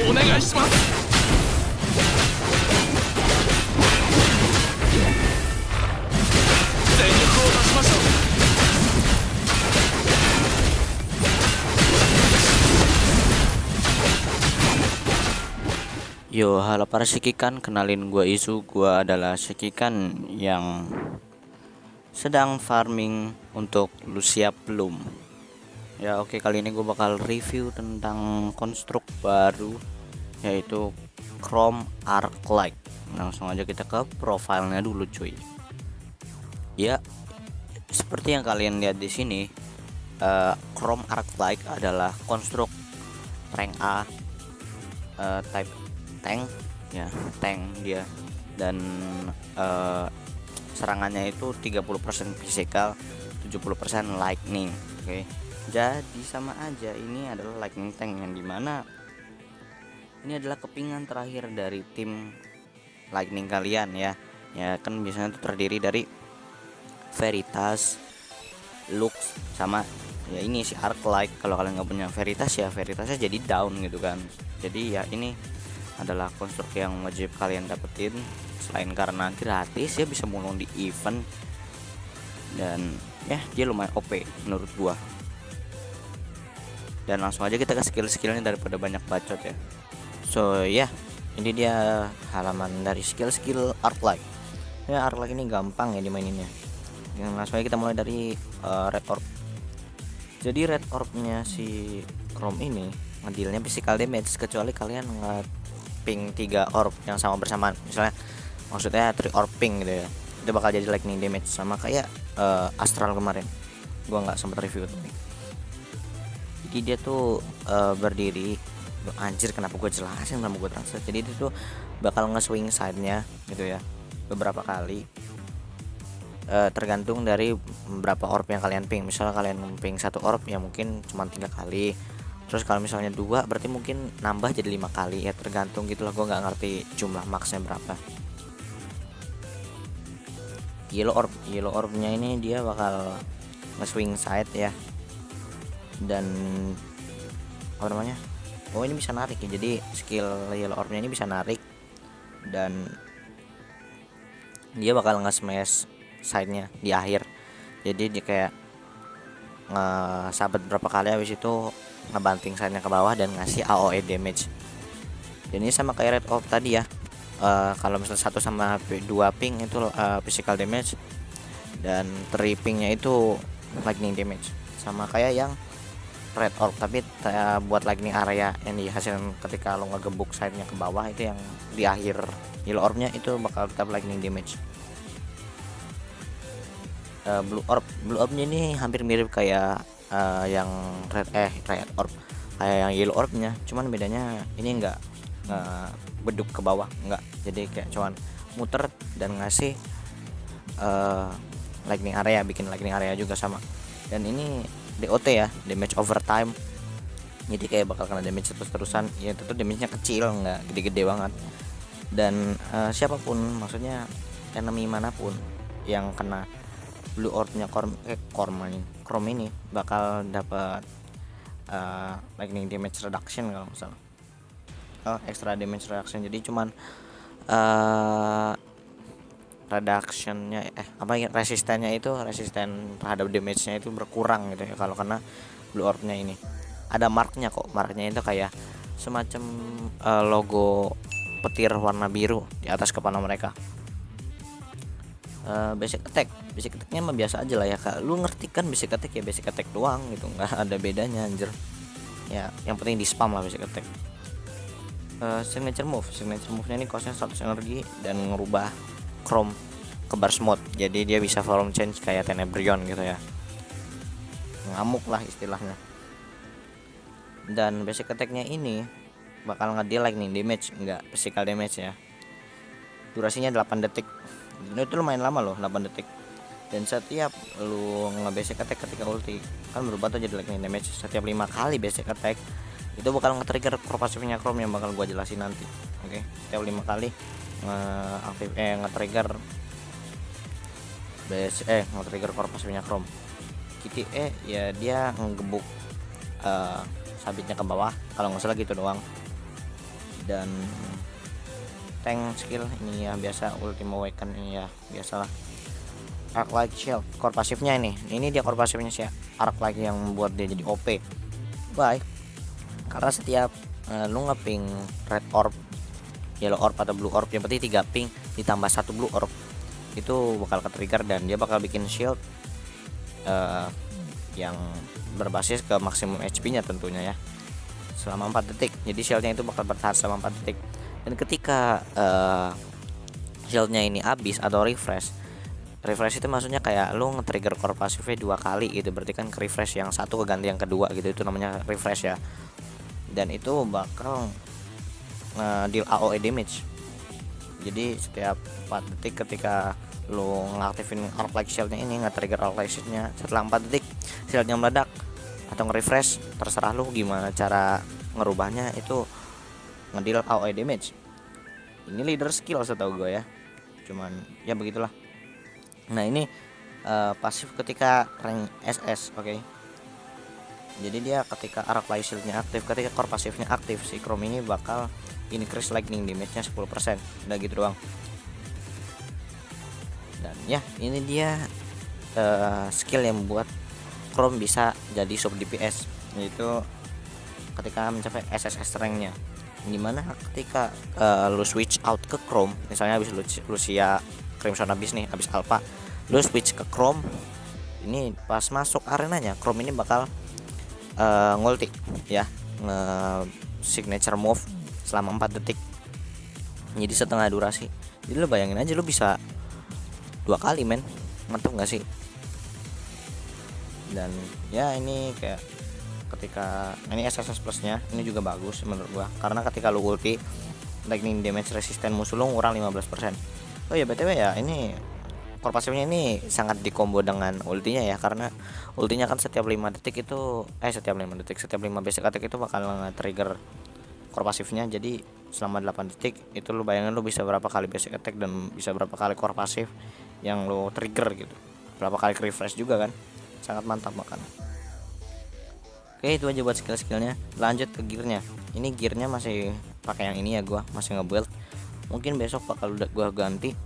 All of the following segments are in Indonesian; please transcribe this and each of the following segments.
お願いします。全力を出しましょう。Yo, halo para Shikikan, kenalin gua Izu. Gua adalah Shikikan yang sedang farming untuk lu siap belum? Ya oke, kali ini gue bakal review tentang konstruk baru, yaitu Chrome Arclight. Langsung aja kita ke profilnya dulu cuy. Ya, seperti yang kalian lihat di sini, Chrome Arclight adalah konstruk rank A, type tank ya, tank dia, dan serangannya itu 30% physical, 70% lightning. Oke, jadi sama aja, ini adalah lightning tank yang dimana ini adalah kepingan terakhir dari tim lightning kalian ya. Ya kan biasanya itu terdiri dari Veritas, Lux, sama ya ini si Arclight. Kalau kalian nggak punya Veritas ya Veritasnya jadi down gitu kan. Jadi ya ini adalah konstruk yang wajib kalian dapetin, selain karena gratis ya, bisa mulung di event, dan ya dia lumayan OP menurut gua. Dan langsung aja kita ke skill-skillnya daripada banyak bacot ya. So ya, ini dia halaman dari skill-skill Arclight. Ya Arclight ini gampang ya dimaininnya. Yang langsung aja kita mulai dari Red Orb. Jadi Red Orbnya si Chrome ini ngedealnya physical damage kecuali kalian ping 3 orb yang sama bersamaan, misalnya maksudnya 3 orb ping gitu ya, itu bakal jadi lightning damage, sama kayak Astral kemarin gua nggak sempat review tuh. Jadi dia tuh berdiri, anjir kenapa gue jelasin sama gue translate. Jadi dia tuh bakal nge-swing side-nya gitu ya beberapa kali, tergantung dari berapa orb yang kalian ping. Misalnya kalian ping 1 orb ya mungkin cuma 3 kali, terus kalau misalnya 2 berarti mungkin nambah jadi 5 kali ya, tergantung gitulah, gue nggak ngerti jumlah maksnya berapa. Yellow orbnya ini dia bakal nge-swing side ya, dan apa namanya, ini bisa narik ya. Jadi skill yellow orbnya ini bisa narik, dan dia bakal nge-smash side-nya di akhir. Jadi dia kayak nge-sabet berapa kali, habis itu ngebanting side-nya ke bawah dan ngasih AOE damage. Dan ini sama kayak Red Orb tadi ya. Kalau misalnya 1 sama 2 ping itu physical damage, dan 3 pingnya itu lightning damage. Sama kayak yang Red Orb, tapi buat lightning area yang dihasilkan ketika lo ngegebuk side-nya ke bawah, itu yang di akhir Yellow Orb-nya itu bakal tetap lightning damage. Blue Orb-nya ini hampir mirip kayak yang Red Orb, kayak yang Yellow Orb-nya, cuman bedanya ini enggak beduk ke bawah, enggak, jadi kayak cuman muter dan ngasih lightning area, bikin lightning area juga sama. Dan ini DOT ya, damage over time, jadi kayak bakal kena damage terus-terusan ya. Tentu damage-nya kecil, enggak gede-gede banget. Dan siapapun, maksudnya enemy manapun yang kena Blue Orb-nya Chrome ini bakal dapat lightning damage reduction kalau nggak salah, extra damage reduction. Jadi cuman reductionnya resistennya itu, resisten terhadap damage-nya itu berkurang gitu ya kalau kena Blue Orb-nya ini. Ada marknya kok, marknya itu kayak semacam logo petir warna biru di atas kepala mereka. Basic attack-nya mah biasa aja lah ya kak. Lu ngerti kan basic attack ya basic attack doang gitu, nggak ada bedanya anjir ya. Yang penting di spam lah basic attack. Signature move-nya ini costnya 100 energi dan ngerubah Chrome ke burst mode, jadi dia bisa form change kayak Tenebrion gitu ya, ngamuk lah istilahnya. Dan basic attack-nya ini bakal ngedeal lightning damage, enggak physical damage ya. Durasinya 8 detik. Itu lumayan lama loh, 8 detik. Dan setiap lu nge-basic attack ketika ulti kan berubah tuh jadi lightning damage. Setiap 5 kali basic attack itu bakal nge-trigger core pasifnya Chrome yang bakal gua jelasin nanti. Oke, setiap 5 kali nge-trigger nge-trigger core pasifnya Chrome. KTE ya dia ngegebuk sabitnya ke bawah, kalau nggak salah gitu doang. Dan tank skill ini ya biasa, Ultima Awaken ini ya biasalah. Arc Light Shield core pasifnya ini dia core pasifnya sih, Arc Light yang membuat dia jadi OP. Baik, karena setiap lu ngeping red orb, yellow orb atau blue orb, yang penting 3 ping ditambah 1 blue orb, itu bakal ke trigger dan dia bakal bikin shield yang berbasis ke maksimum HP nya tentunya ya, selama 4 detik. Jadi shieldnya itu bakal bertahan selama 4 detik. Dan ketika shieldnya ini habis atau refresh itu maksudnya kayak lu nge-trigger core pasifnya 2 kali gitu, berarti kan ke refresh yang satu keganti yang kedua gitu, itu namanya refresh ya. Dan itu bakal deal AOE damage. Jadi setiap 4 detik ketika lu ngaktifin Arc Light Shield-nya ini, nge-trigger Arc Light Shield-nya, setelah 4 detik shieldnya meledak atau nge-refresh, terserah lu gimana cara ngerubahnya, itu ngedeal AOE damage. Ini leader skill setahu gue ya, cuman ya begitulah. Nah ini pasif ketika rank SS, oke. Jadi dia ketika Arc Light Shield-nya aktif, ketika core pasifnya aktif, si Chrome ini bakal increase lightning damage-nya 10%. Udah gitu doang. Dan ya ini dia skill yang membuat Chrome bisa jadi sub DPS, yaitu ketika mencapai SSS rank-nya. Dimana ketika lu switch out ke Chrome, misalnya habis Lucia Crimson habis nih, habis Alpha, lu switch ke Chrome, ini pas masuk arenanya Chrome ini bakal ngulti ya, signature move selama 4 detik, jadi setengah durasi. Jadi lu bayangin aja, lu bisa 2 kali men, mantap gak sih? Dan ya ini kayak ketika ini SSS plusnya ini juga bagus menurut gua, karena ketika lu ulti lightning damage resisten musuh lu ngurang 15%. Oh ya BTW ya, ini core pasifnya ini sangat dikombo dengan ultinya ya, karena ultinya kan setiap 5 detik itu setiap 5 basic attack itu bakal nge-trigger core pasifnya. Jadi selama 8 detik itu lu bayangin lu bisa berapa kali basic attack dan bisa berapa kali core pasif yang lu trigger gitu, berapa kali refresh juga kan, sangat mantap makanya. Oke, itu aja buat skill-skillnya. Lanjut ke gearnya. Ini gearnya masih pakai yang ini ya, gua masih nge-build. Mungkin besok bakal gua ganti.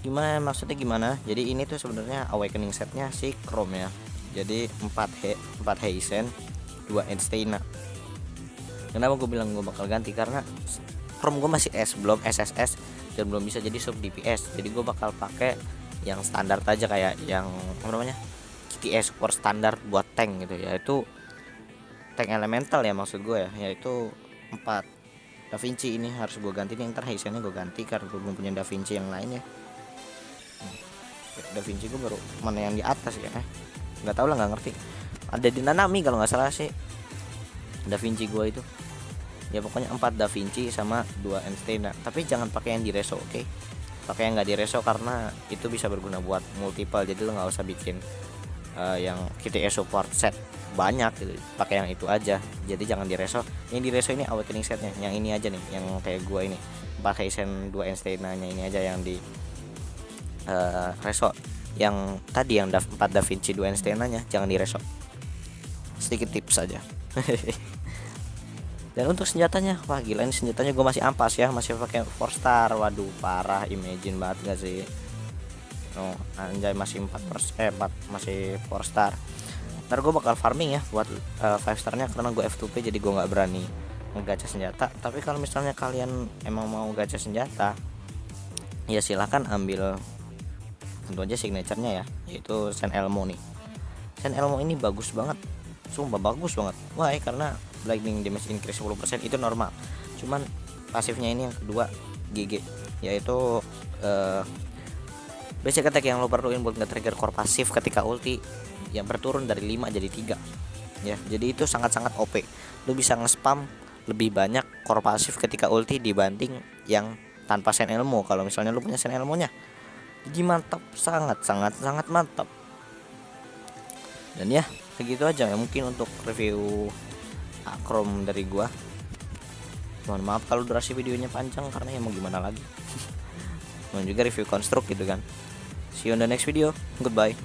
Gimana maksudnya gimana? Jadi ini tuh sebenarnya awakening setnya si Chrome ya. Jadi 4 Heisen, 2 Einstein. Kenapa gue bilang gue bakal ganti? Karena Chrome gue masih belum SSS dan belum bisa jadi sub DPS. Jadi gue bakal pakai yang standar aja, kayak yang apa namanya, KTS support standar buat tank gitu, yaitu tank elemental ya maksud gue ya, yaitu 4 Da Vinci. Ini harus gue ganti nih, ntar Heisennya gue ganti karena gue belum punya Da Vinci yang lainnya. Da Vinci gue baru mana yang di atas ya, nggak tahu lah, nggak ngerti. Ada di Nanami kalau nggak salah sih Da Vinci gue itu ya, pokoknya 4 Da Vinci sama 2 Einstein. Tapi jangan pakai yang di reso, oke? Pakai yang nggak di reso karena itu bisa berguna buat multiple, jadi lo nggak usah bikin yang KTS support set banyak gitu, pakai yang itu aja. Jadi jangan di reso. Yang di reso ini awakening setnya, yang ini aja nih, yang kayak gua ini 4 Heisen 2 Einstein nya ini aja yang di reso. Yang tadi yang 4 Da Vinci 2 Einstein nya jangan di reso. Sedikit tips aja. Dan untuk senjatanya, wah gila ini senjatanya gue masih ampas ya, masih pakai 4 star. Waduh parah, imagine banget gak sih? Oh, anjay masih 4 masih 4 star. Ntar gue bakal farming ya buat 5 starnya, karena gue F2P jadi gue nggak berani ngegacha senjata. Tapi kalau misalnya kalian emang mau gacha senjata, ya silahkan ambil tentu aja signaturenya ya, yaitu Saint Elmo nih. Saint Elmo ini bagus banget, sumpah bagus banget. Wah karena lightning damage increase 10% itu normal. Cuman pasifnya ini yang kedua GG, yaitu basic attack yang lo perluin buat nge-trigger core pasif ketika ulti yang berturun dari 5 jadi 3 ya. Jadi itu sangat-sangat OP. Lo bisa nge-spam lebih banyak core pasif ketika ulti dibanding yang tanpa Saint Elmo. Kalau misalnya lo punya Saint Elmo nya, jadi mantap, sangat mantap. Dan ya segitu aja ya mungkin untuk review Chrome dari gua. Mohon maaf kalau durasi videonya panjang, karena ya mau gimana lagi. Dan juga review konstruk gitu kan. See you on the next video. Goodbye.